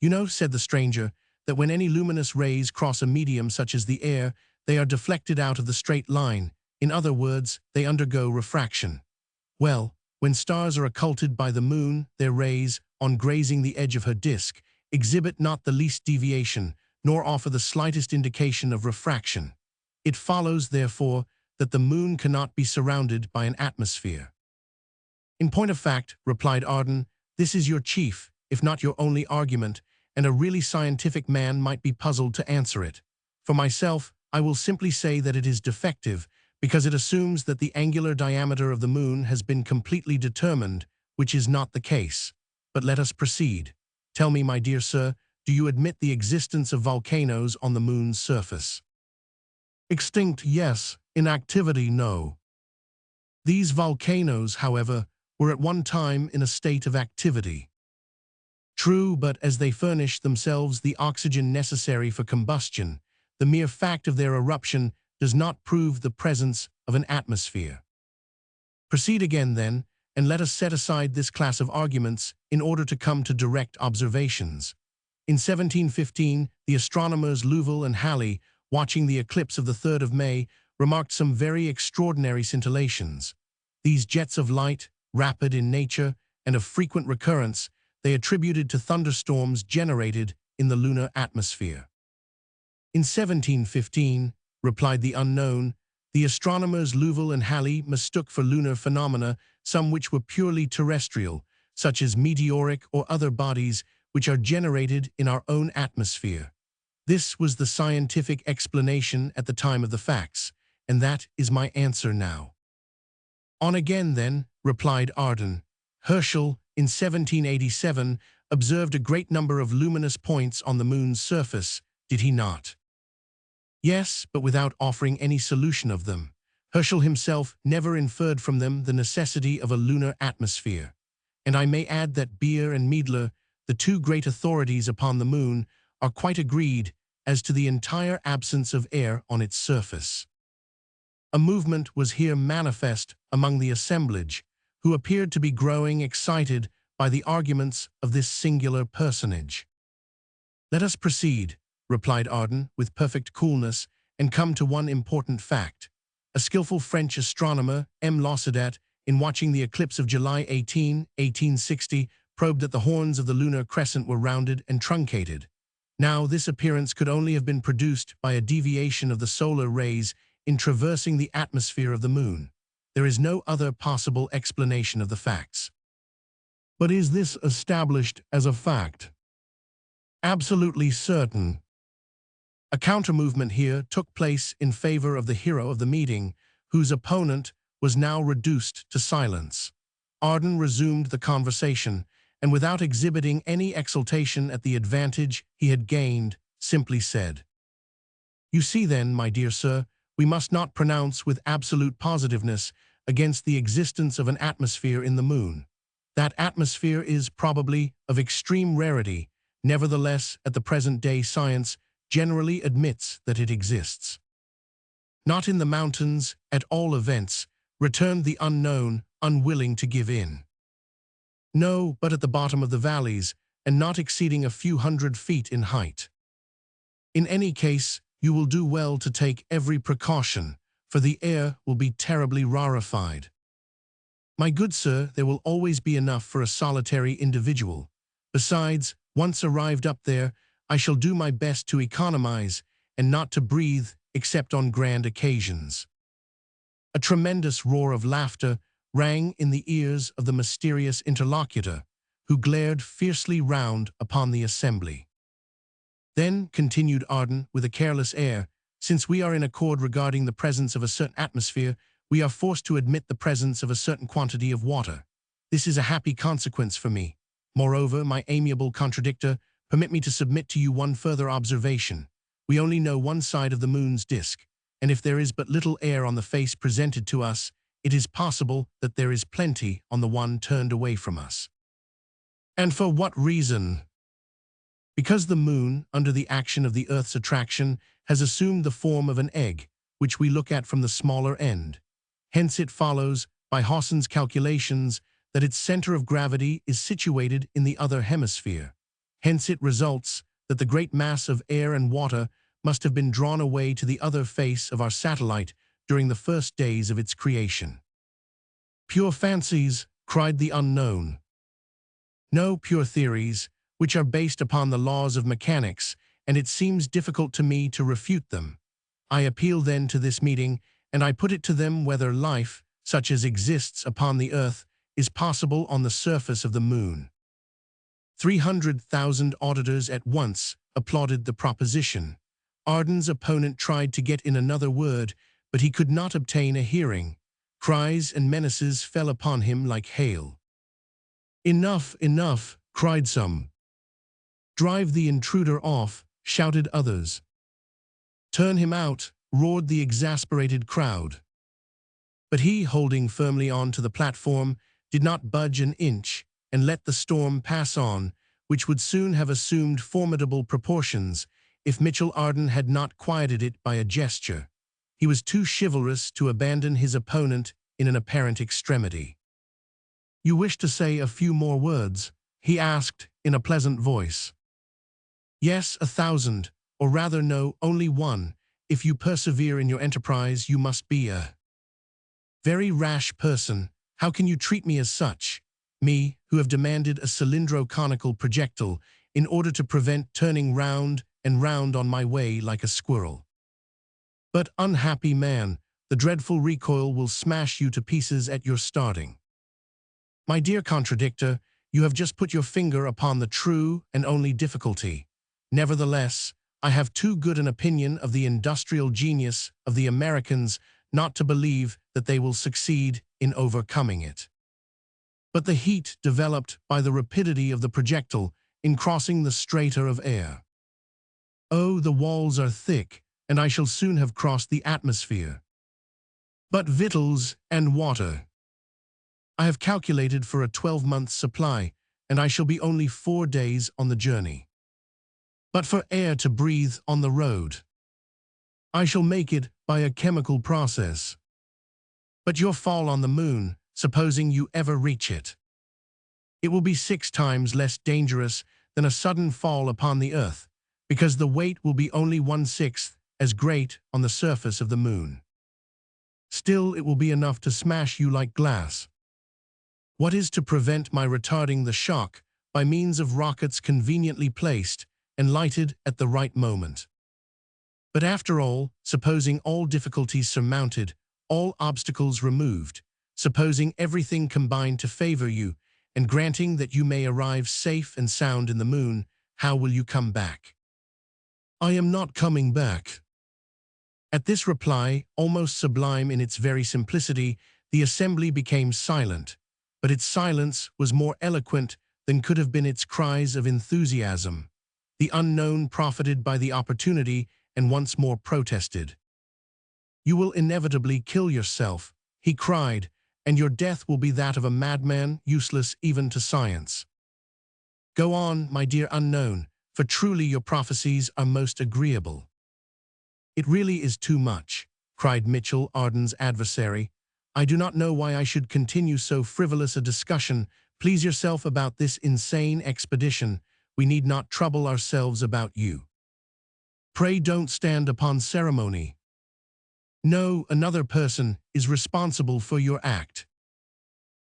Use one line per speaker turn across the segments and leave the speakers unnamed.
"You know," said the stranger, "that when any luminous rays cross a medium such as the air, they are deflected out of the straight line. In other words, they undergo refraction. Well, when stars are occulted by the moon, their rays, on grazing the edge of her disk, exhibit not the least deviation, nor offer the slightest indication of refraction. It follows, therefore, that the moon cannot be surrounded by an atmosphere." "In point of fact," replied Arden, "this is your chief, if not your only argument, and a really scientific man might be puzzled to answer it. For myself, I will simply say that it is defective, because it assumes that the angular diameter of the moon has been completely determined, which is not the case. But let us proceed. Tell me, my dear sir, do you admit the existence of volcanoes on the moon's surface?" "Extinct, yes. Inactivity, no." "These volcanoes, however, were at one time in a state of activity." "True, but as they furnish themselves the oxygen necessary for combustion, the mere fact of their eruption does not prove the presence of an atmosphere." "Proceed again, then, and let us set aside this class of arguments in order to come to direct observations. In 1715, the astronomers Louville and Halley, watching the eclipse of the 3rd of May, remarked some very extraordinary scintillations. These jets of light, rapid in nature and of frequent recurrence, they attributed to thunderstorms generated in the lunar atmosphere. "In 1715, replied the unknown, the astronomers Louville and Halley mistook for lunar phenomena some which were purely terrestrial, such as meteoric or other bodies which are generated in our own atmosphere. This was the scientific explanation at the time of the facts, and that is my answer now." "On again, then," replied Arden. "Herschel, in 1787, observed a great number of luminous points on the moon's surface, did he not?" "Yes, but without offering any solution of them. Herschel himself never inferred from them the necessity of a lunar atmosphere. And I may add that Beer and Meidler, the two great authorities upon the moon, are quite agreed as to the entire absence of air on its surface." A movement was here manifest among the assemblage, who appeared to be growing excited by the arguments of this singular personage. "Let us proceed," replied Arden with perfect coolness, "and come to one important fact. A skillful French astronomer, M. Laussedat, in watching the eclipse of July 18, 1860, probed that the horns of the lunar crescent were rounded and truncated. Now, this appearance could only have been produced by a deviation of the solar rays in traversing the atmosphere of the moon. There is no other possible explanation of the facts." "But is this established as a fact?" "Absolutely certain." A counter-movement here took place in favor of the hero of the meeting, whose opponent was now reduced to silence. Arden resumed the conversation, and without exhibiting any exultation at the advantage he had gained, simply said, "You see then, my dear sir, we must not pronounce with absolute positiveness against the existence of an atmosphere in the moon. That atmosphere is probably of extreme rarity. Nevertheless, at the present day, science generally admits that it exists." "Not in the mountains, at all events," returned the unknown, unwilling to give in. "No, but at the bottom of the valleys, and not exceeding a few hundred feet in height. In any case, you will do well to take every precaution, for the air will be terribly rarefied." "My good sir, there will always be enough for a solitary individual. Besides, once arrived up there, I shall do my best to economize and not to breathe except on grand occasions." A tremendous roar of laughter rang in the ears of the mysterious interlocutor, who glared fiercely round upon the assembly. "Then," continued Arden with a careless air, "since we are in accord regarding the presence of a certain atmosphere, we are forced to admit the presence of a certain quantity of water. This is a happy consequence for me. Moreover, my amiable contradictor, permit me to submit to you one further observation. We only know one side of the moon's disk, and if there is but little air on the face presented to us, it is possible that there is plenty on the one turned away from us." "And for what reason?" "Because the moon, under the action of the Earth's attraction, has assumed the form of an egg, which we look at from the smaller end. Hence it follows, by Hausen's calculations, that its center of gravity is situated in the other hemisphere. Hence it results that the great mass of air and water must have been drawn away to the other face of our satellite during the first days of its creation. Pure fancies, cried the unknown. No, pure theories, which are based upon the laws of mechanics, and it seems difficult to me to refute them. I appeal then to this meeting, and I put it to them whether life, such as exists upon the earth, is possible on the surface of the moon. 300,000 auditors at once applauded the proposition. Arden's opponent tried to get in another word, but he could not obtain a hearing. Cries and menaces fell upon him like hail. "Enough, enough," cried some. "Drive the intruder off," shouted others. "Turn him out," roared the exasperated crowd. But he, holding firmly on to the platform, did not budge an inch, and let the storm pass on, which would soon have assumed formidable proportions if Mitchell Arden had not quieted it by a gesture. He was too chivalrous to abandon his opponent in an apparent extremity. "You wish to say a few more words?" he asked in a pleasant voice. "Yes, 1,000, or rather no, only one. If you persevere in your enterprise, you must be a very rash person. How can you treat me as such? Me, who have demanded a cylindro-conical projectile in order to prevent turning round and round on my way like a squirrel. But, unhappy man, the dreadful recoil will smash you to pieces at your starting. My dear contradictor, you have just put your finger upon the true and only difficulty. Nevertheless, I have too good an opinion of the industrial genius of the Americans not to believe that they will succeed in overcoming it. But the heat developed by the rapidity of the projectile in crossing the strata of air. Oh, the walls are thick, and I shall soon have crossed the atmosphere. But victuals and water. I have calculated for a 12-month supply, and I shall be only 4 days on the journey. But for air to breathe on the road, I shall make it by a chemical process. But your fall on the moon, supposing you ever reach it, it will be 6 times less dangerous than a sudden fall upon the earth, because the weight will be only 1/6 as great on the surface of the moon. Still, it will be enough to smash you like glass. What is to prevent my retarding the shock by means of rockets conveniently placed and lighted at the right moment? But after all, supposing all difficulties surmounted, all obstacles removed, supposing everything combined to favor you, and granting that you may arrive safe and sound in the moon, how will you come back? I am not coming back. At this reply, almost sublime in its very simplicity, the assembly became silent, but its silence was more eloquent than could have been its cries of enthusiasm. The unknown profited by the opportunity and once more protested. "You will inevitably kill yourself," he cried, "and your death will be that of a madman, useless even to science. Go on, my dear unknown, for truly your prophecies are most agreeable." "It really is too much," cried Mitchell Arden's adversary. "I do not know why I should continue so frivolous a discussion. Please yourself about this insane expedition. We need not trouble ourselves about you. Pray don't stand upon ceremony. No, another person is responsible for your act."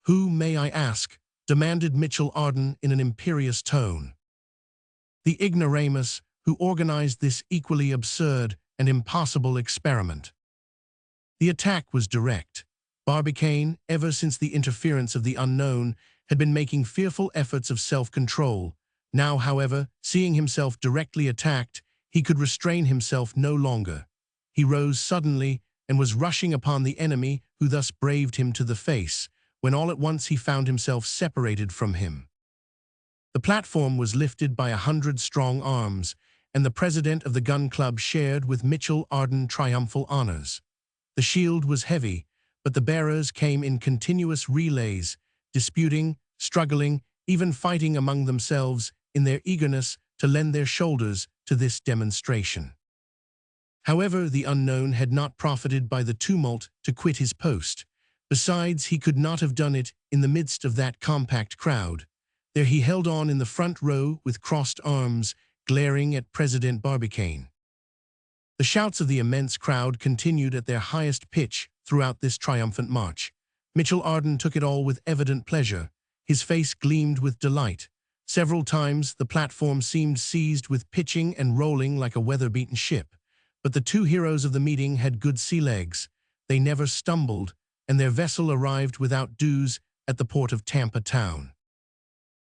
"Who, may I ask?" demanded Mitchell Arden in an imperious tone. "The ignoramus who organized this equally absurd and impossible experiment." The attack was direct. Barbicane, ever since the interference of the unknown, had been making fearful efforts of self-control. Now, however, seeing himself directly attacked, he could restrain himself no longer. He rose suddenly and was rushing upon the enemy who thus braved him to the face, when all at once he found himself separated from him. The platform was lifted by 100 strong arms, and the president of the gun club shared with Mitchell Arden triumphal honors. The shield was heavy, but the bearers came in continuous relays, disputing, struggling, even fighting among themselves in their eagerness to lend their shoulders to this demonstration. However, the unknown had not profited by the tumult to quit his post. Besides, he could not have done it in the midst of that compact crowd. There he held on in the front row with crossed arms, glaring at President Barbicane. The shouts of the immense crowd continued at their highest pitch throughout this triumphant march. Mitchell Arden took it all with evident pleasure. His face gleamed with delight. Several times the platform seemed seized with pitching and rolling like a weather-beaten ship. But the two heroes of the meeting had good sea legs. They never stumbled, and their vessel arrived without dues at the port of Tampa Town.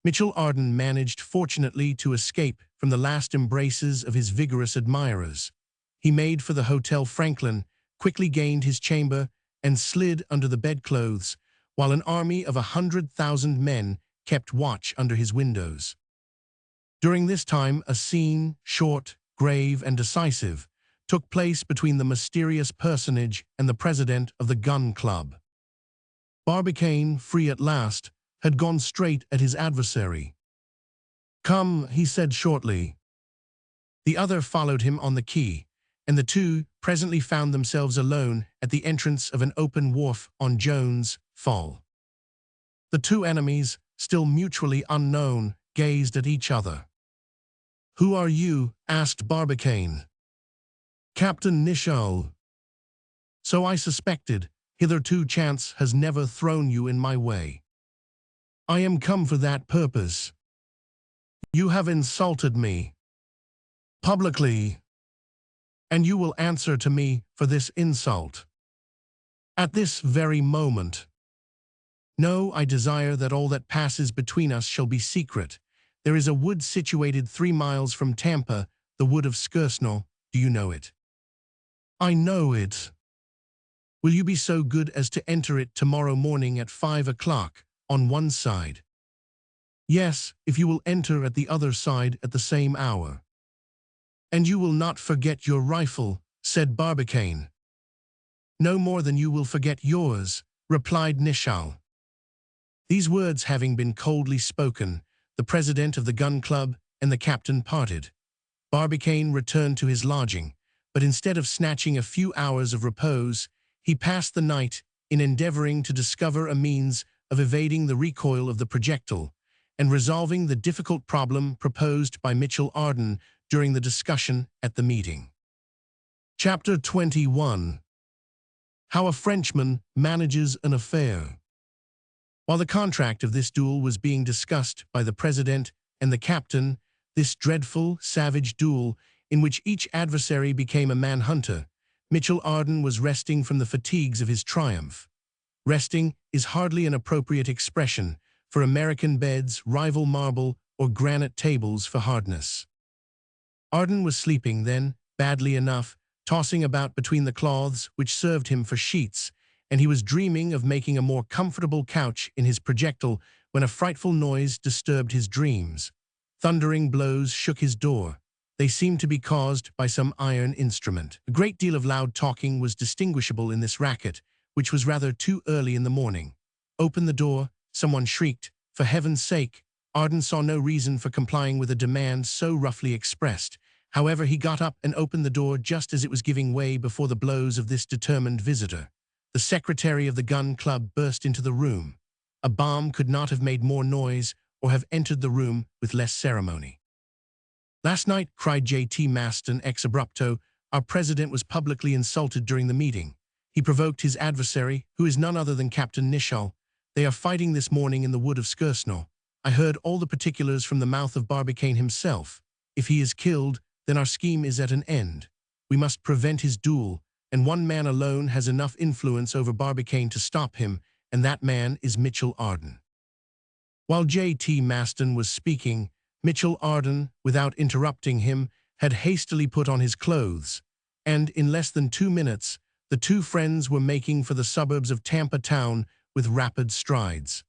Mitchell Arden managed fortunately to escape from the last embraces of his vigorous admirers. He made for the Hotel Franklin, quickly gained his chamber, and slid under the bedclothes, while an army of 100,000 men kept watch under his windows. During this time, a scene, short, grave, and decisive, took place between the mysterious personage and the president of the Gun Club. Barbicane, free at last, had gone straight at his adversary. "Come," he said shortly. The other followed him on the quay, and the two presently found themselves alone at the entrance of an open wharf on Jones' Fall. The two enemies, still mutually unknown, gazed at each other. "Who are you?" asked Barbicane. "Captain Nicholl." "So I suspected. Hitherto chance has never thrown you in my way. I am come for that purpose. You have insulted me publicly, and you will answer to me for this insult at this very moment. No, I desire that all that passes between us shall be secret. There is a wood situated 3 miles from Tampa, the wood of Skersnaw. Do you know it?" "I know it." "Will you be so good as to enter it tomorrow morning at 5 o'clock, on one side?" "Yes, if you will enter at the other side at the same hour." "And you will not forget your rifle," said Barbicane. "No more than you will forget yours," replied Nicholl. These words having been coldly spoken, the president of the Gun Club and the captain parted. Barbicane returned to his lodging, but instead of snatching a few hours of repose, he passed the night in endeavoring to discover a means of evading the recoil of the projectile and resolving the difficult problem proposed by Mitchell Arden during the discussion at the meeting. Chapter 21. How a Frenchman Manages an Affair. While the contract of this duel was being discussed by the president and the captain, this dreadful, savage duel, in which each adversary became a manhunter, Mitchell Arden was resting from the fatigues of his triumph. Resting is hardly an appropriate expression, for American beds rival marble or granite tables for hardness. Arden was sleeping then, badly enough, tossing about between the cloths which served him for sheets, and he was dreaming of making a more comfortable couch in his projectile when a frightful noise disturbed his dreams. Thundering blows shook his door. They seemed to be caused by some iron instrument. A great deal of loud talking was distinguishable in this racket, which was rather too early in the morning. "Open the door," someone shrieked. For heaven's sake! Arden saw no reason for complying with a demand so roughly expressed. However, he got up and opened the door just as it was giving way before the blows of this determined visitor. The secretary of the Gun Club burst into the room. A bomb could not have made more noise or have entered the room with less ceremony. "Last night," cried J.T. Maston ex abrupto, "our president was publicly insulted during the meeting. He provoked his adversary, who is none other than Captain Nicholl. They are fighting this morning in the wood of Skersnaw. I heard all the particulars from the mouth of Barbicane himself. If he is killed, then our scheme is at an end. We must prevent his duel, and one man alone has enough influence over Barbicane to stop him, and that man is Mitchell Arden." While J.T. Maston was speaking, Mitchell Arden, without interrupting him, had hastily put on his clothes, and in less than 2 minutes, the two friends were making for the suburbs of Tampa Town with rapid strides.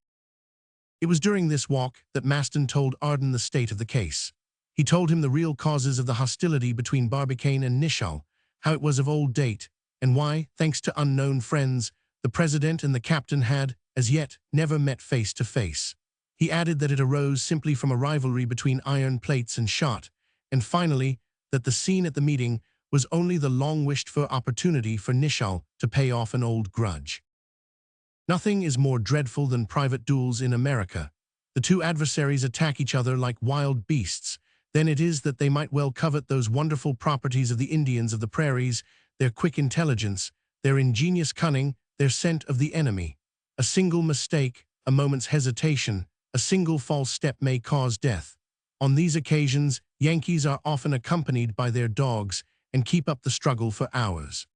It was during this walk that Maston told Arden the state of the case. He told him the real causes of the hostility between Barbicane and Nicholl, how it was of old date, and why, thanks to unknown friends, the president and the captain had, as yet, never met face to face. He added that it arose simply from a rivalry between iron plates and shot, and finally, that the scene at the meeting was only the long-wished-for opportunity for Nicholl to pay off an old grudge. Nothing is more dreadful than private duels in America. The two adversaries attack each other like wild beasts. Then it is that they might well covet those wonderful properties of the Indians of the prairies, their quick intelligence, their ingenious cunning, their scent of the enemy. A single mistake, a moment's hesitation, a single false step may cause death. On these occasions, Yankees are often accompanied by their dogs and keep up the struggle for hours.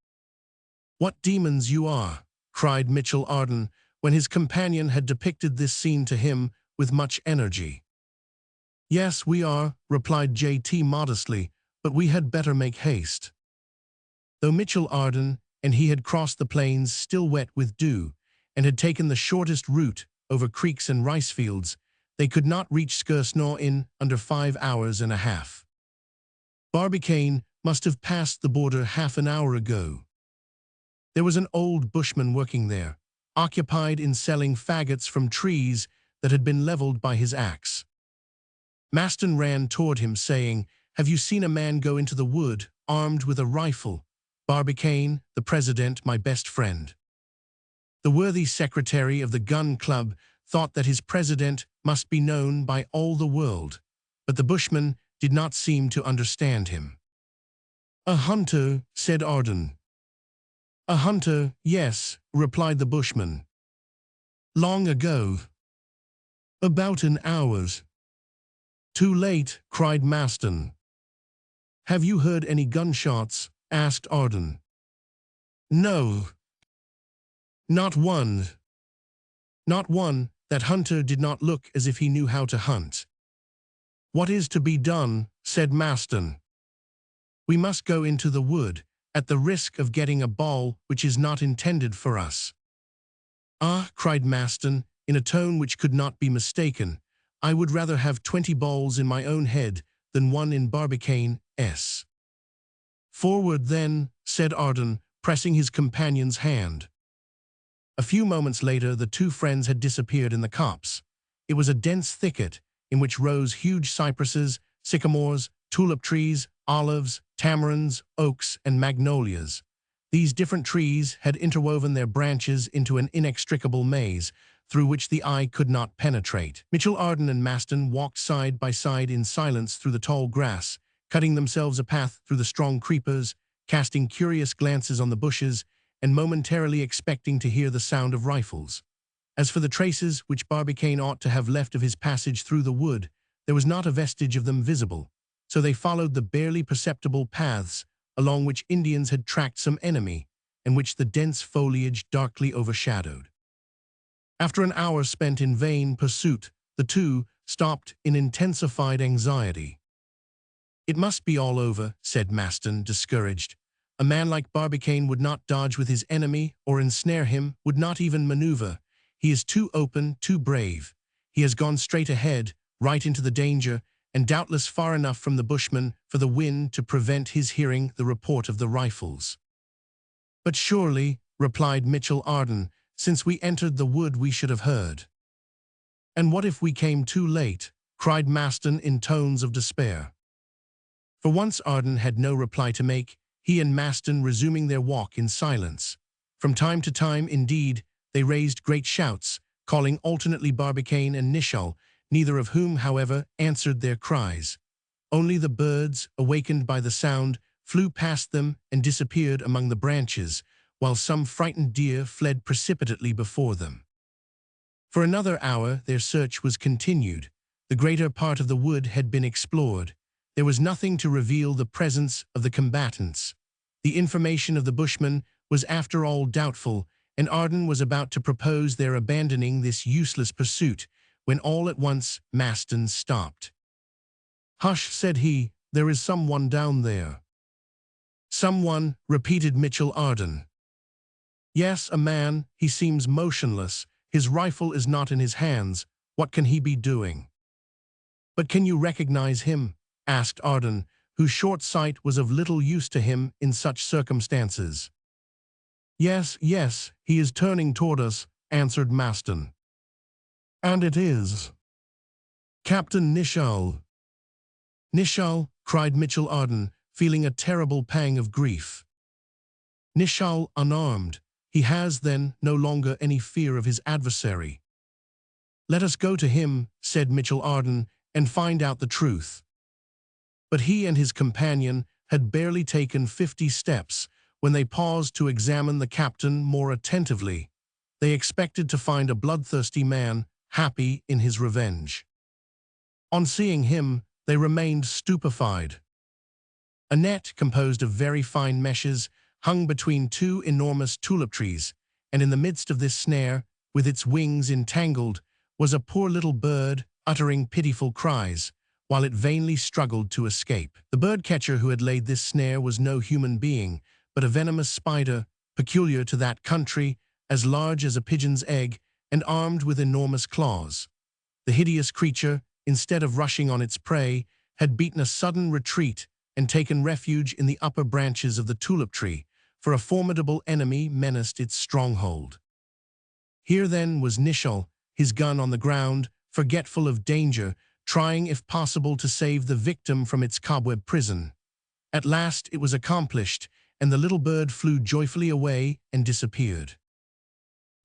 "What demons you are!" cried Mitchell Arden, when his companion had depicted this scene to him with much energy. "Yes, we are," replied J.T. modestly, "but we had better make haste." Though Mitchell Arden and he had crossed the plains still wet with dew, and had taken the shortest route over creeks and rice fields, they could not reach Skersnaw in under 5 hours and a half. Barbicane must have passed the border half an hour ago. There was an old bushman working there, occupied in selling faggots from trees that had been leveled by his axe. Maston ran toward him, saying, "Have you seen a man go into the wood, armed with a rifle? Barbicane, the president, my best friend." The worthy secretary of the Gun Club thought that his president must be known by all the world, but the bushman did not seem to understand him. "A hunter," said Arden. "A hunter, yes," replied the bushman. "Long ago." "About an hour's." "Too late," cried Maston. "Have you heard any gunshots?" asked Arden. "No. Not one." Not one. That hunter did not look as if he knew how to hunt. "What is to be done?" said Maston. "We must go into the wood, at the risk of getting a ball which is not intended for us." "Ah," cried Maston, in a tone which could not be mistaken, "I would rather have 20 balls in my own head than one in Barbicane's." "Forward, then," said Arden, pressing his companion's hand. A few moments later, the two friends had disappeared in the copse. It was a dense thicket, in which rose huge cypresses, sycamores, tulip trees, olives, tamarinds, oaks, and magnolias. These different trees had interwoven their branches into an inextricable maze, through which the eye could not penetrate. Mitchell Arden and Maston walked side by side in silence through the tall grass, cutting themselves a path through the strong creepers, casting curious glances on the bushes, and momentarily expecting to hear the sound of rifles. As for the traces which Barbicane ought to have left of his passage through the wood, there was not a vestige of them visible, so they followed the barely perceptible paths along which Indians had tracked some enemy, and which the dense foliage darkly overshadowed. After an hour spent in vain pursuit, the two stopped in intensified anxiety. "It must be all over," said Maston, discouraged. "A man like Barbicane would not dodge with his enemy or ensnare him, would not even maneuver. He is too open, too brave. He has gone straight ahead, right into the danger, and doubtless far enough from the bushman for the wind to prevent his hearing the report of the rifles." "But surely," replied Mitchell Arden, "since we entered the wood we should have heard." "And what if we came too late?" cried Maston in tones of despair. For once Arden had no reply to make, he and Maston resuming their walk in silence. From time to time, indeed, they raised great shouts, calling alternately Barbicane and Nicholl, neither of whom, however, answered their cries. Only the birds, awakened by the sound, flew past them and disappeared among the branches, while some frightened deer fled precipitately before them. For another hour their search was continued. The greater part of the wood had been explored. There was nothing to reveal the presence of the combatants. The information of the bushman was after all doubtful, and Arden was about to propose their abandoning this useless pursuit, when all at once Maston stopped. "Hush," said he, "there is someone down there." "Someone," repeated Mitchell Arden. "Yes, a man. He seems motionless. His rifle is not in his hands. What can he be doing?" "But can you recognize him?" asked Arden, whose short sight was of little use to him in such circumstances. "Yes, yes, he is turning toward us," answered Maston. "And it is Captain Nicholl." "Nicholl!" cried Mitchell Arden, feeling a terrible pang of grief. "Nicholl unarmed. He has, then, no longer any fear of his adversary." "Let us go to him," said Mitchell Arden, "and find out the truth." But he and his companion had barely taken 50 steps when they paused to examine the captain more attentively. They expected to find a bloodthirsty man, happy in his revenge. On seeing him, they remained stupefied. A net composed of very fine meshes hung between two enormous tulip trees, and in the midst of this snare, with its wings entangled, was a poor little bird uttering pitiful cries, while it vainly struggled to escape. The bird-catcher who had laid this snare was no human being, but a venomous spider, peculiar to that country, as large as a pigeon's egg, and armed with enormous claws. The hideous creature, instead of rushing on its prey, had beaten a sudden retreat and taken refuge in the upper branches of the tulip tree, for a formidable enemy menaced its stronghold. Here then was Nishal, his gun on the ground, forgetful of danger, trying if possible to save the victim from its cobweb prison. At last it was accomplished, and the little bird flew joyfully away and disappeared.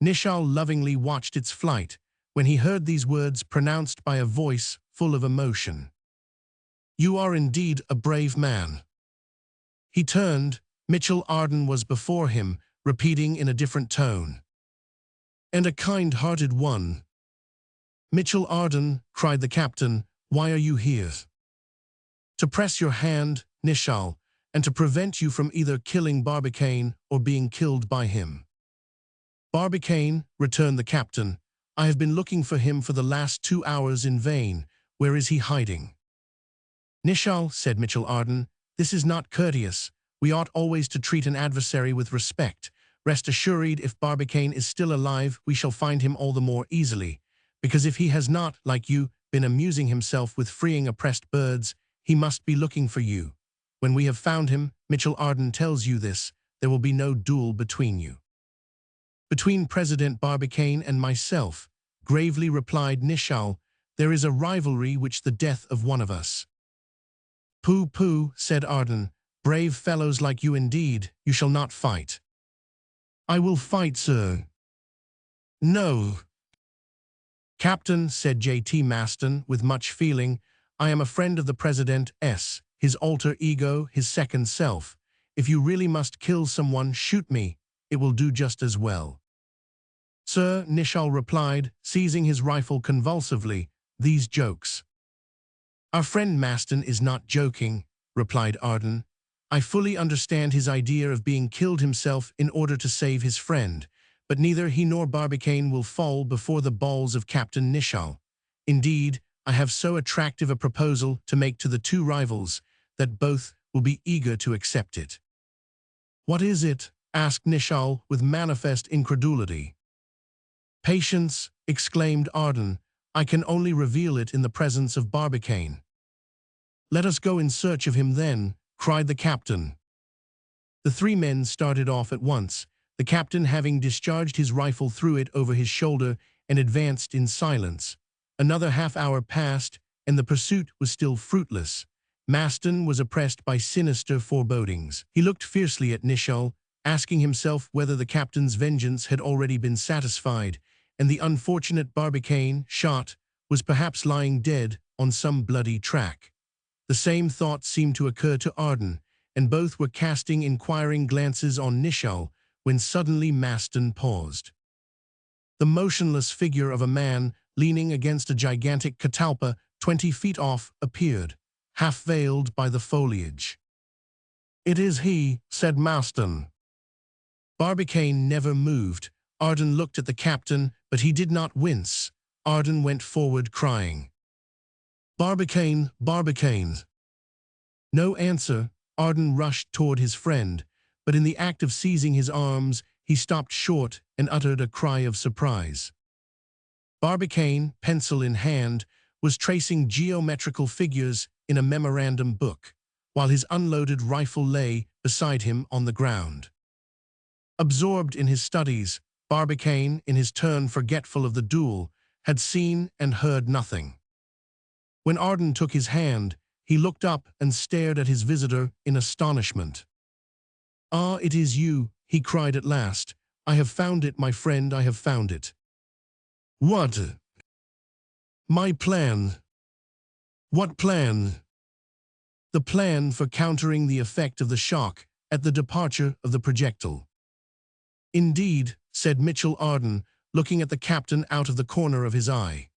Nishal lovingly watched its flight when he heard these words pronounced by a voice full of emotion. "You are indeed a brave man." He turned. Mitchell Arden was before him, repeating in a different tone, "And a kind-hearted one." "Mitchell Arden," cried the captain, "why are you here?" "To press your hand, Nishal, and to prevent you from either killing Barbicane or being killed by him." "Barbicane," returned the captain, "I have been looking for him for the last 2 hours in vain. Where is he hiding?" "Nishal," said Mitchell Arden, "this is not courteous. We ought always to treat an adversary with respect. Rest assured, if Barbicane is still alive, we shall find him all the more easily, because if he has not, like you, been amusing himself with freeing oppressed birds, he must be looking for you. When we have found him, Mitchell Arden tells you this, there will be no duel between you." "Between President Barbicane and myself," gravely replied Nishal, "there is a rivalry which the death of one of us." "Pooh, pooh," said Arden, "brave fellows like you indeed, you shall not fight." "I will fight, sir." "No." "Captain," said J.T. Maston with much feeling, "I am a friend of the President S, his alter ego, his second self. If you really must kill someone, shoot me. It will do just as well." "Sir," Nishal replied, seizing his rifle convulsively, "these jokes." "Our friend Maston is not joking," replied Arden. "I fully understand his idea of being killed himself in order to save his friend, but neither he nor Barbicane will fall before the balls of Captain Nishal. Indeed, I have so attractive a proposal to make to the two rivals that both will be eager to accept it." "What is it?" asked Nishal with manifest incredulity. "Patience," exclaimed Arden. "I can only reveal it in the presence of Barbicane." "Let us go in search of him then," cried the captain. The three men started off at once, the captain having discharged his rifle threw it over his shoulder and advanced in silence. Another half-hour passed, and the pursuit was still fruitless. Maston was oppressed by sinister forebodings. He looked fiercely at Nishal, asking himself whether the captain's vengeance had already been satisfied, and the unfortunate Barbicane, shot, was perhaps lying dead on some bloody track. The same thought seemed to occur to Arden, and both were casting inquiring glances on Nishal when suddenly Maston paused. The motionless figure of a man leaning against a gigantic catalpa 20 feet off appeared, half-veiled by the foliage. "It is he," said Maston. Barbicane never moved. Arden looked at the captain, but he did not wince. Arden went forward crying, "Barbicane, Barbicane!" No answer. Arden rushed toward his friend, but in the act of seizing his arms, he stopped short and uttered a cry of surprise. Barbicane, pencil in hand, was tracing geometrical figures in a memorandum book, while his unloaded rifle lay beside him on the ground. Absorbed in his studies, Barbicane, in his turn forgetful of the duel, had seen and heard nothing. When Arden took his hand, he looked up and stared at his visitor in astonishment. "Ah, it is you," he cried at last. "I have found it, my friend, I have found it." "What?" My plan. What plan? The plan for countering the effect of the shock at the departure of the projectile. Indeed, said Mitchell Arden, looking at the captain out of the corner of his eye.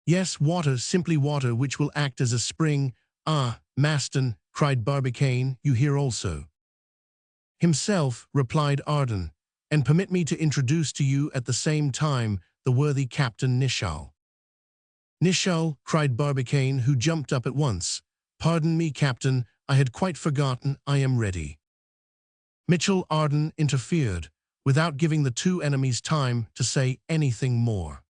Yes, water, simply water, which will act as a spring. Ah, Maston, cried Barbicane, you hear also. Himself, replied Arden, and permit me to introduce to you at the same time the worthy Captain Nicholl. Nicholl, cried Barbicane, who jumped up at once. Pardon me, Captain, I had quite forgotten, I am ready. Mitchell Arden interfered, without giving the two enemies time to say anything more.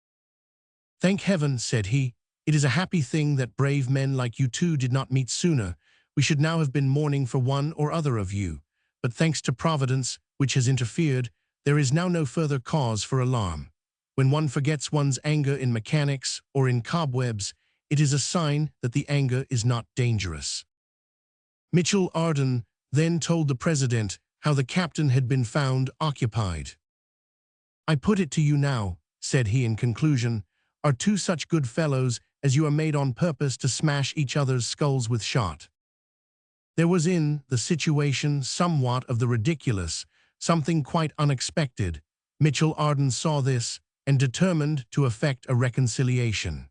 Thank heaven, said he, it is a happy thing that brave men like you two did not meet sooner. We should now have been mourning for one or other of you. But thanks to Providence, which has interfered, there is now no further cause for alarm. When one forgets one's anger in mechanics or in cobwebs, it is a sign that the anger is not dangerous. Mitchell Arden then told the president how the captain had been found occupied. I put it to you now, said he in conclusion, are two such good fellows as you are made on purpose to smash each other's skulls with shot. There was in the situation somewhat of the ridiculous, something quite unexpected. Mitchell Arden saw this and determined to effect a reconciliation.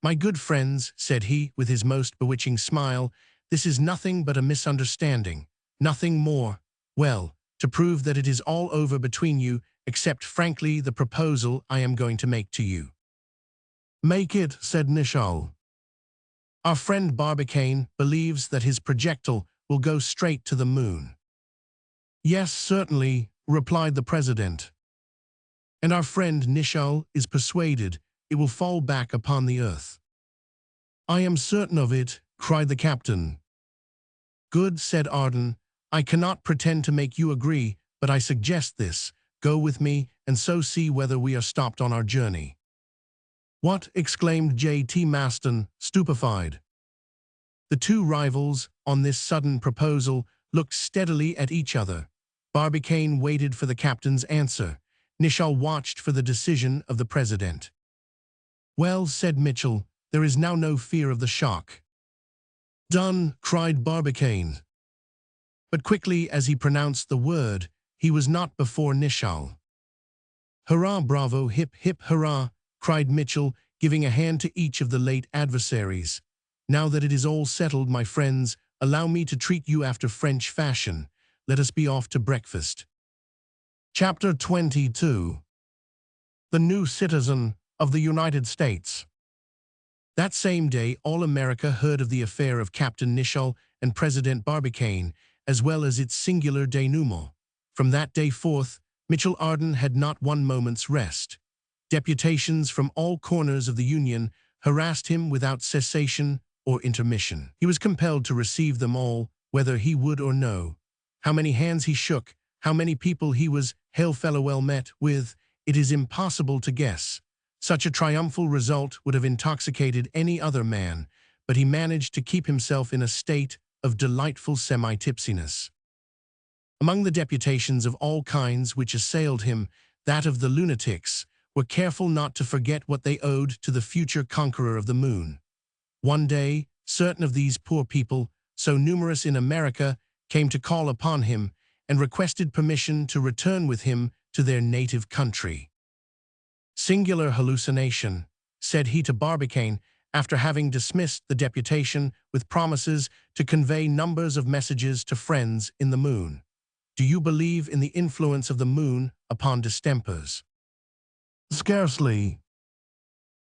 My good friends, said he with his most bewitching smile, this is nothing but a misunderstanding, nothing more. Well, to prove that it is all over between you, accept frankly the proposal I am going to make to you. Make it, said Nicholl. Our friend Barbicane believes that his projectile will go straight to the moon. Yes, certainly, replied the president. And our friend Nicholl is persuaded it will fall back upon the earth. I am certain of it, cried the captain. Good, said Arden. I cannot pretend to make you agree, but I suggest this. Go with me, and so see whether we are stopped on our journey. What? Exclaimed J.T. Maston, stupefied. The two rivals, on this sudden proposal, looked steadily at each other. Barbicane waited for the captain's answer. Nicholl watched for the decision of the president. Well, said Mitchell, there is now no fear of the shock. Done, cried Barbicane. But quickly as he pronounced the word, he was not before Nicholl. Hurrah, bravo, hip, hip, hurrah, cried Mitchell, giving a hand to each of the late adversaries. Now that it is all settled, my friends, allow me to treat you after French fashion. Let us be off to breakfast. Chapter 22. The New Citizen of the United States. That same day, all America heard of the affair of Captain Nicholl and President Barbicane, as well as its singular denouement. From that day forth, Mitchell Arden had not one moment's rest. Deputations from all corners of the Union harassed him without cessation or intermission. He was compelled to receive them all, whether he would or no. How many hands he shook, how many people he was hail fellow well met with, it is impossible to guess. Such a triumphal result would have intoxicated any other man, but he managed to keep himself in a state of delightful semi-tipsiness. Among the deputations of all kinds which assailed him, that of the lunatics were careful not to forget what they owed to the future conqueror of the moon. One day, certain of these poor people, so numerous in America, came to call upon him and requested permission to return with him to their native country. Singular hallucination, said he to Barbicane, after having dismissed the deputation with promises to convey numbers of messages to friends in the moon. Do you believe in the influence of the moon upon distempers? Scarcely.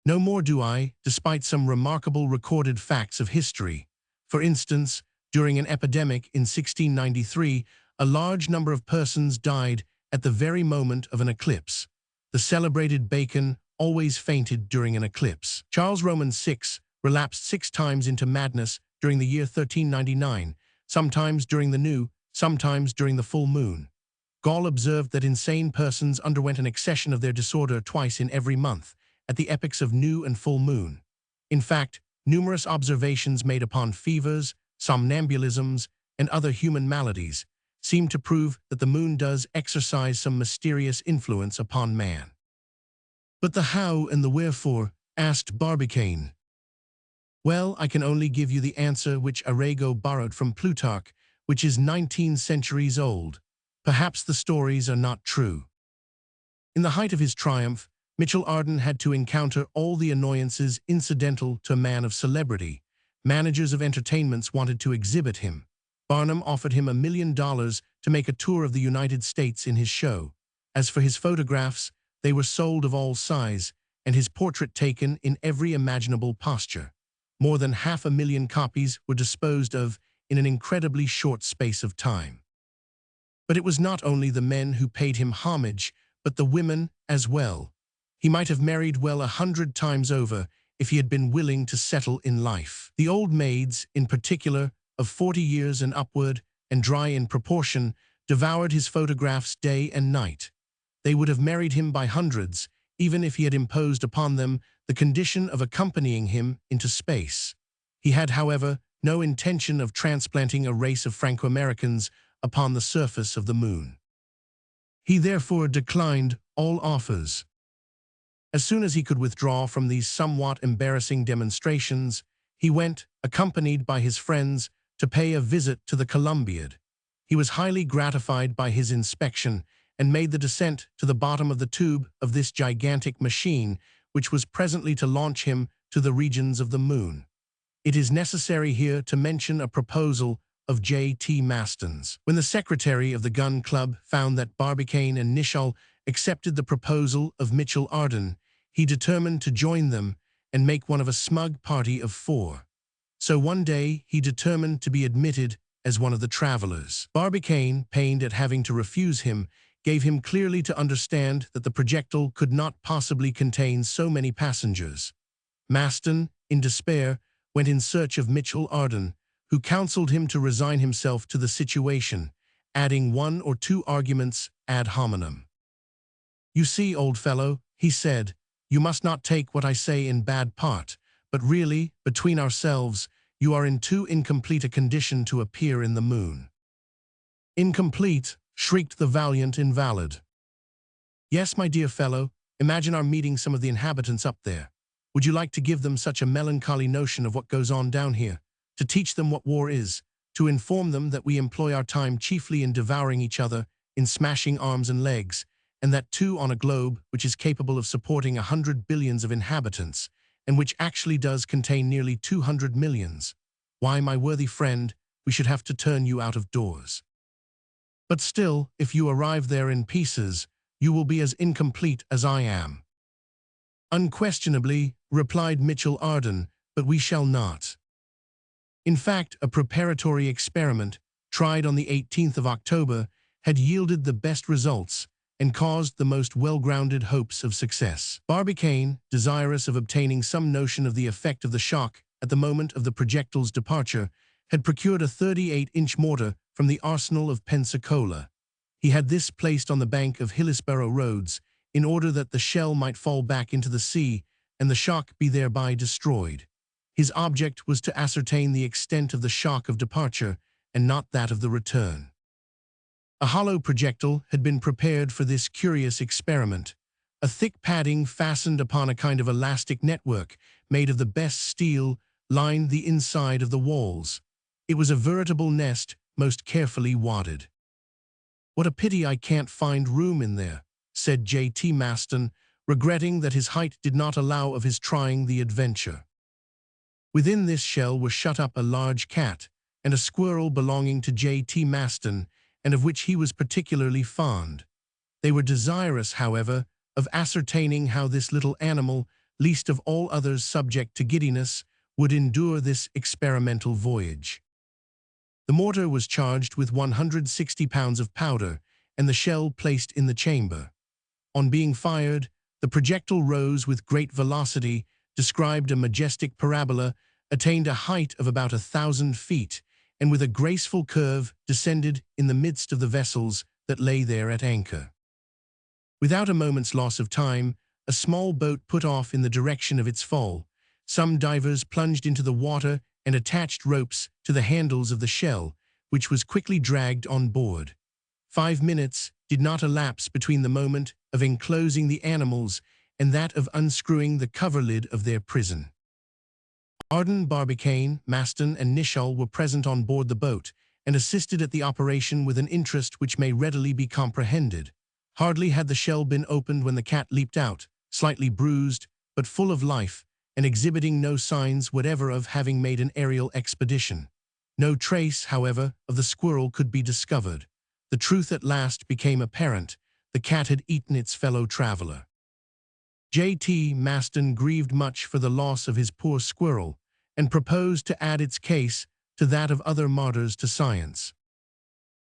No more do I, despite some remarkable recorded facts of history. For instance, during an epidemic in 1693, a large number of persons died at the very moment of an eclipse. The celebrated Bacon always fainted during an eclipse. Charles Roman VI relapsed 6 times into madness during the year 1399, sometimes during the new, sometimes during the full moon. Gall observed that insane persons underwent an accession of their disorder twice in every month, at the epochs of new and full moon. In fact, numerous observations made upon fevers, somnambulisms, and other human maladies seem to prove that the moon does exercise some mysterious influence upon man. But the how and the wherefore, asked Barbicane. Well, I can only give you the answer which Arago borrowed from Plutarch, which is 19 centuries old. Perhaps the stories are not true. In the height of his triumph, Mitchell Arden had to encounter all the annoyances incidental to a man of celebrity. Managers of entertainments wanted to exhibit him. Barnum offered him $1 million to make a tour of the United States in his show. As for his photographs, they were sold of all size, and his portrait taken in every imaginable posture. More than 500,000 copies were disposed of in an incredibly short space of time. But it was not only the men who paid him homage, but the women as well. He might have married well 100 times over if he had been willing to settle in life. The old maids, in particular, of 40 years and upward, and dry in proportion, devoured his photographs day and night. They would have married him by hundreds, even if he had imposed upon them the condition of accompanying him into space. He had, however, no intention of transplanting a race of Franco-Americans upon the surface of the moon. He therefore declined all offers. As soon as he could withdraw from these somewhat embarrassing demonstrations, he went, accompanied by his friends, to pay a visit to the Columbiad. He was highly gratified by his inspection and made the descent to the bottom of the tube of this gigantic machine, which was presently to launch him to the regions of the moon. It is necessary here to mention a proposal of J.T. Maston's. When the secretary of the Gun Club found that Barbicane and Nicholl accepted the proposal of Mitchell Arden, he determined to join them and make one of a smug party of 4. So one day he determined to be admitted as one of the travelers. Barbicane, pained at having to refuse him, gave him clearly to understand that the projectile could not possibly contain so many passengers. Maston, in despair, went in search of Mitchell Arden, who counseled him to resign himself to the situation, adding 1 or 2 arguments ad hominem. "You see, old fellow," he said, "you must not take what I say in bad part, but really, between ourselves, you are in too incomplete a condition to appear in the moon." "Incomplete?" shrieked the valiant invalid. "Yes, my dear fellow, imagine our meeting some of the inhabitants up there. Would you like to give them such a melancholy notion of what goes on down here, to teach them what war is, to inform them that we employ our time chiefly in devouring each other, in smashing arms and legs, and that too on a globe which is capable of supporting 100 billions of inhabitants, and which actually does contain nearly 200 millions. Why, my worthy friend, we should have to turn you out of doors. But still, if you arrive there in pieces, you will be as incomplete as I am." "Unquestionably," replied Mitchell Arden, "but we shall not." In fact, a preparatory experiment, tried on the 18th of October, had yielded the best results and caused the most well-grounded hopes of success. Barbicane, desirous of obtaining some notion of the effect of the shock at the moment of the projectile's departure, had procured a 38-inch mortar from the arsenal of Pensacola. He had this placed on the bank of Hillsborough Roads in order that the shell might fall back into the sea and the shock be thereby destroyed. His object was to ascertain the extent of the shock of departure and not that of the return. A hollow projectile had been prepared for this curious experiment. A thick padding fastened upon a kind of elastic network made of the best steel lined the inside of the walls. It was a veritable nest, most carefully wadded. "What a pity I can't find room in there," said J.T. Maston, regretting that his height did not allow of his trying the adventure. Within this shell were shut up a large cat and a squirrel belonging to J.T. Maston, and of which he was particularly fond. They were desirous, however, of ascertaining how this little animal, least of all others subject to giddiness, would endure this experimental voyage. The mortar was charged with 160 pounds of powder, and the shell placed in the chamber. On being fired, the projectile rose with great velocity, described a majestic parabola, attained a height of about 1,000 feet, and with a graceful curve descended in the midst of the vessels that lay there at anchor. Without a moment's loss of time, a small boat put off in the direction of its fall. Some divers plunged into the water and attached ropes to the handles of the shell, which was quickly dragged on board. 5 minutes did not elapse between the moment of enclosing the animals and that of unscrewing the cover lid of their prison. Arden, Barbicane, Maston, and Nicholl were present on board the boat and assisted at the operation with an interest which may readily be comprehended. Hardly had the shell been opened when the cat leaped out, slightly bruised, but full of life, and exhibiting no signs whatever of having made an aerial expedition. No trace, however, of the squirrel could be discovered. The truth at last became apparent. The cat had eaten its fellow traveler. J.T. Maston grieved much for the loss of his poor squirrel, and proposed to add its case to that of other martyrs to science.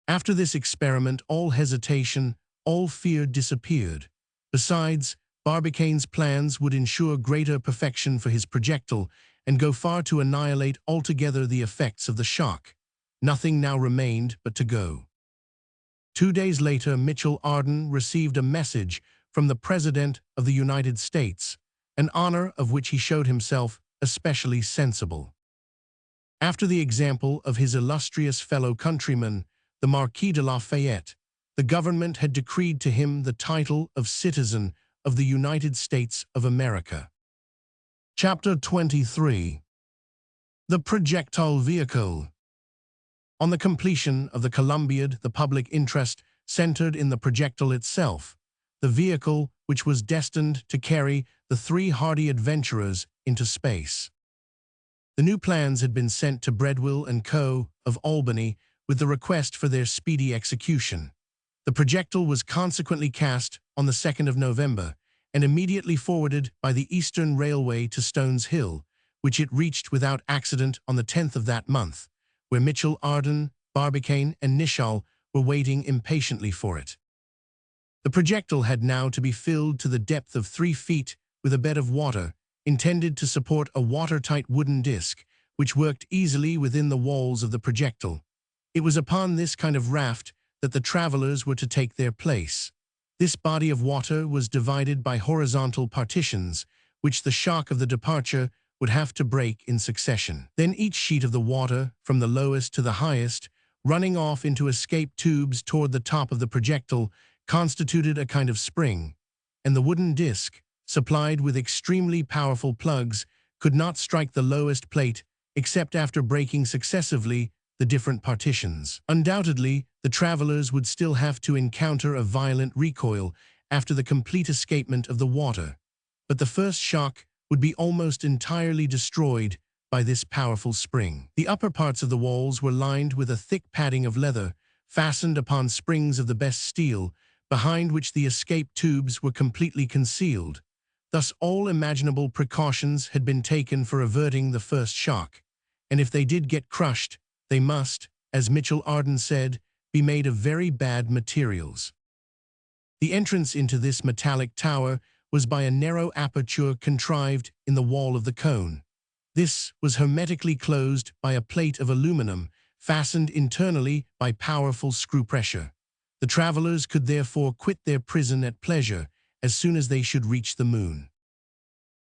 After this experiment, all hesitation, all fear disappeared. Besides, Barbicane's plans would ensure greater perfection for his projectile and go far to annihilate altogether the effects of the shock. Nothing now remained but to go. 2 days later, Mitchell Arden received a message from the President of the United States, an honor of which he showed himself especially sensible. After the example of his illustrious fellow countryman, the Marquis de Lafayette, the government had decreed to him the title of Citizen of the United States of America. Chapter 23. The Projectile Vehicle. On the completion of the Columbiad, the public interest centered in the projectile itself, the vehicle which was destined to carry the three hardy adventurers into space. The new plans had been sent to Breadwill & Co. of Albany with the request for their speedy execution. The projectile was consequently cast on the 2nd of November and immediately forwarded by the Eastern Railway to Stones Hill, which it reached without accident on the 10th of that month, where Mitchell Arden, Barbicane, and Nicholl were waiting impatiently for it. The projectile had now to be filled to the depth of 3 feet with a bed of water, intended to support a watertight wooden disc, which worked easily within the walls of the projectile. It was upon this kind of raft that the travelers were to take their place. This body of water was divided by horizontal partitions, which the shock of the departure would have to break in succession. Then each sheet of the water, from the lowest to the highest, running off into escape tubes toward the top of the projectile, constituted a kind of spring, and the wooden disc, supplied with extremely powerful plugs, could not strike the lowest plate except after breaking successively the different partitions. Undoubtedly, the travelers would still have to encounter a violent recoil after the complete escapement of the water, but the first shock would be almost entirely destroyed by this powerful spring. The upper parts of the walls were lined with a thick padding of leather, fastened upon springs of the best steel, behind which the escape tubes were completely concealed. Thus all imaginable precautions had been taken for averting the first shock, and if they did get crushed, they must, as Mitchell Arden said, be made of very bad materials. The entrance into this metallic tower was by a narrow aperture contrived in the wall of the cone. This was hermetically closed by a plate of aluminum, fastened internally by powerful screw pressure. The travelers could therefore quit their prison at pleasure as soon as they should reach the moon.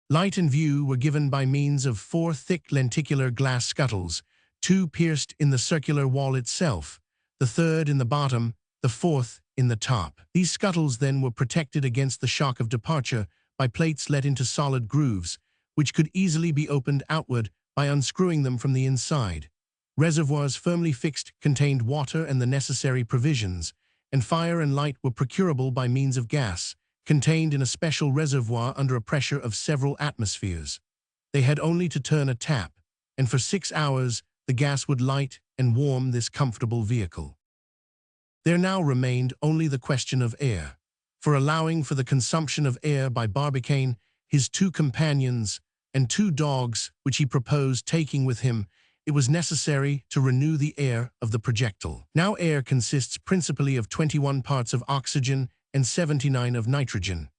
Light and view were given by means of 4 thick lenticular glass scuttles, 2 pierced in the circular wall itself, the 3rd in the bottom, the 4th in the top. These scuttles then were protected against the shock of departure by plates let into solid grooves, which could easily be opened outward by unscrewing them from the inside. Reservoirs firmly fixed contained water and the necessary provisions, and fire and light were procurable by means of gas, contained in a special reservoir under a pressure of several atmospheres. They had only to turn a tap, and for 6 hours the gas would light and warm this comfortable vehicle. There now remained only the question of air. For allowing for the consumption of air by Barbicane, his 2 companions, and 2 dogs which he proposed taking with him, it was necessary to renew the air of the projectile. Now air consists principally of 21 parts of oxygen and 79 of nitrogen.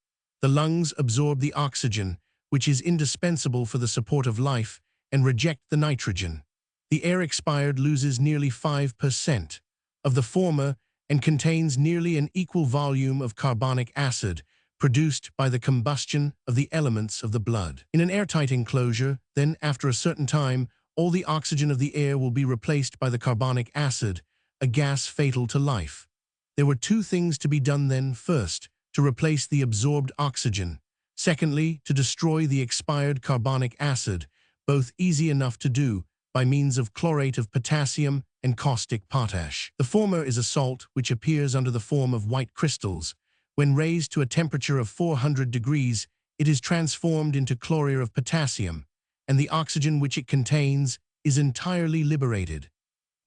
The lungs absorb the oxygen, which is indispensable for the support of life, and reject the nitrogen. The air expired loses nearly 5% of the former and contains nearly an equal volume of carbonic acid produced by the combustion of the elements of the blood. In an airtight enclosure, then, after a certain time, all the oxygen of the air will be replaced by the carbonic acid, a gas fatal to life. There were 2 things to be done then. First, to replace the absorbed oxygen. Secondly, to destroy the expired carbonic acid, both easy enough to do by means of chlorate of potassium and caustic potash. The former is a salt which appears under the form of white crystals. When raised to a temperature of 400 degrees, it is transformed into chloride of potassium, and the oxygen which it contains is entirely liberated.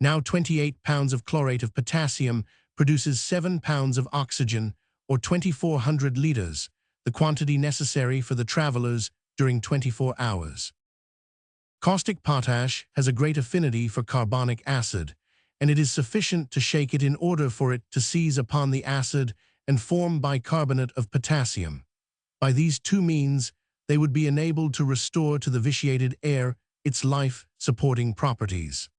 Now 28 pounds of chlorate of potassium produces 7 pounds of oxygen, or 2,400 liters, the quantity necessary for the travelers during 24 hours. Caustic potash has a great affinity for carbonic acid, and it is sufficient to shake it in order for it to seize upon the acid and form bicarbonate of potassium. By these two means, they would be enabled to restore to the vitiated air its life-supporting properties.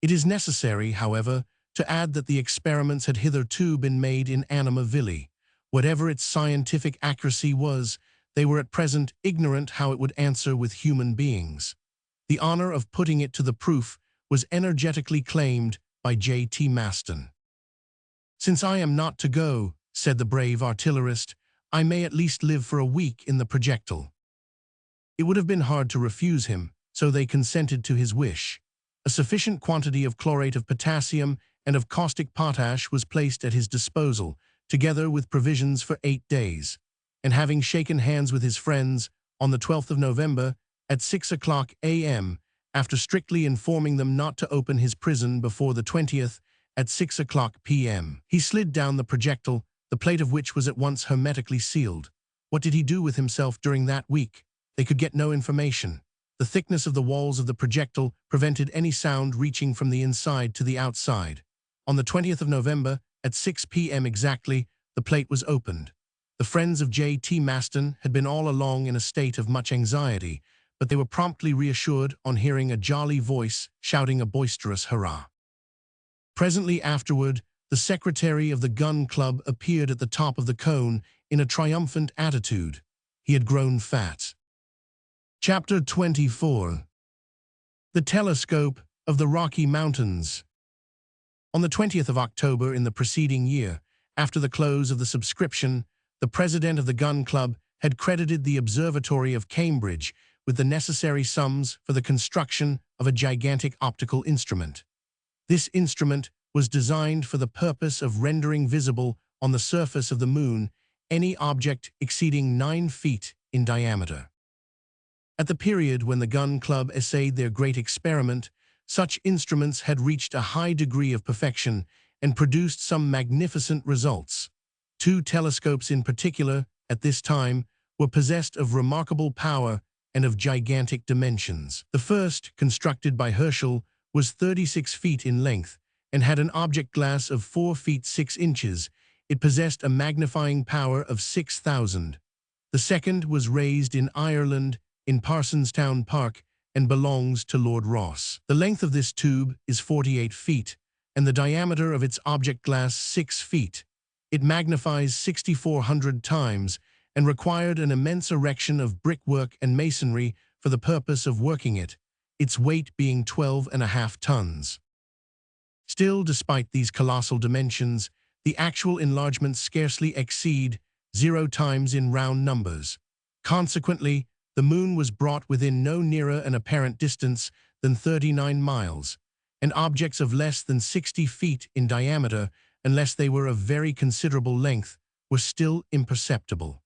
It is necessary, however, to add that the experiments had hitherto been made in anima vili. Whatever its scientific accuracy was, they were at present ignorant how it would answer with human beings. The honor of putting it to the proof was energetically claimed by J.T. Maston. "Since I am not to go," said the brave artillerist, "I may at least live for a week in the projectile." It would have been hard to refuse him, so they consented to his wish. A sufficient quantity of chlorate of potassium and of caustic potash was placed at his disposal, together with provisions for 8 days. And having shaken hands with his friends, on the 12th of November, at 6 a.m., after strictly informing them not to open his prison before the 20th, at 6 p.m., he slid down the projectile, the plate of which was at once hermetically sealed. What did he do with himself during that week? They could get no information. The thickness of the walls of the projectile prevented any sound reaching from the inside to the outside. On the 20th of November, at 6 p.m. exactly, the plate was opened. The friends of J.T. Maston had been all along in a state of much anxiety, but they were promptly reassured on hearing a jolly voice shouting a boisterous hurrah. Presently afterward, the secretary of the gun club appeared at the top of the cone in a triumphant attitude. He had grown fat. Chapter 24. The Telescope of the Rocky Mountains. On the 20th of October in the preceding year, after the close of the subscription, the president of the gun club had credited the Observatory of Cambridge with the necessary sums for the construction of a gigantic optical instrument. This instrument was designed for the purpose of rendering visible on the surface of the moon any object exceeding 9 feet in diameter. At the period when the gun club essayed their great experiment, such instruments had reached a high degree of perfection and produced some magnificent results. 2 telescopes in particular, at this time, were possessed of remarkable power and of gigantic dimensions. The first, constructed by Herschel, was 36 feet in length and had an object glass of 4 feet 6 inches. It possessed a magnifying power of 6,000. The second was raised in Ireland, in Parsonstown Park, and belongs to Lord Rosse. The length of this tube is 48 feet, and the diameter of its object glass 6 feet. It magnifies 6,400 times and required an immense erection of brickwork and masonry for the purpose of working it, its weight being 12.5 tons. Still, despite these colossal dimensions, the actual enlargements scarcely exceed 0 times in round numbers. Consequently, the moon was brought within no nearer an apparent distance than 39 miles, and objects of less than 60 feet in diameter, unless they were of very considerable length, were still imperceptible.